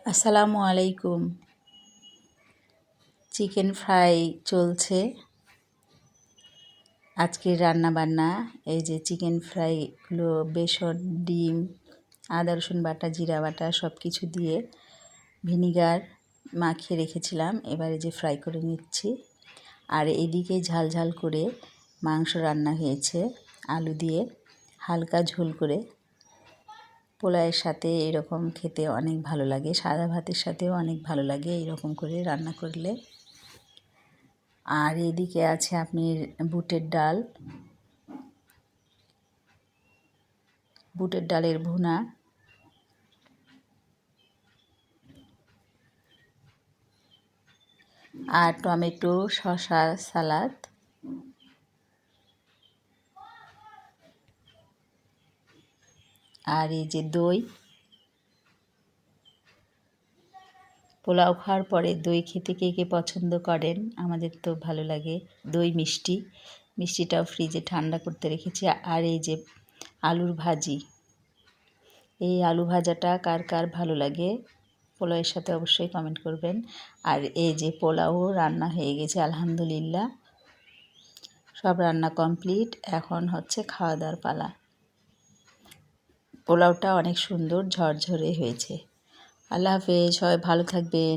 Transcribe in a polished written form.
আসসালামু আলাইকুম। Chicken fry চলছে। আজকের রান্না বান্না এই যে চিকেন ফ্রাইগুলো বেসন, ডিম, আদা রসুন বাটা, জিরা বাটা সব কিছু দিয়ে ভিনিগার মাখিয়ে রেখেছিলাম। এবারে যে ফ্রাই করে নিচ্ছি। আর এদিকে ঝাল ঝাল করে মাংস রান্না হয়েছে আলু দিয়ে, হালকা ঝোল করে। পোলাওয়ের সাথে এরকম খেতে অনেক ভালো লাগে, সাদা ভাতের সাথেও অনেক ভালো লাগে এরকম করে রান্না করলে। আর এদিকে আছে আপনার বুটের ডালের ভুনা, আর টমেটো শসা সালাদ, আর এই যে দই। পোলাও খাওয়ার পরে দই খেতে কে কে পছন্দ করেন? আমাদের তো ভালো লাগে। দই মিষ্টিটাও ফ্রিজে ঠান্ডা করতে রেখেছি। আর এই যে আলুর ভাজি, এই আলু ভাজাটা কার কার ভালো লাগে পোলাওয়ের সাথে অবশ্যই কমেন্ট করবেন। আর এই যে পোলাও রান্না হয়ে গেছে আলহামদুলিল্লাহ, সব রান্না কমপ্লিট। এখন হচ্ছে খাওয়া দাওয়ার পালা। পোলাওটা অনেক সুন্দর ঝরঝরে হয়েছে। আল্লাহ হাফেজ, সবাই ভালো থাকবেন।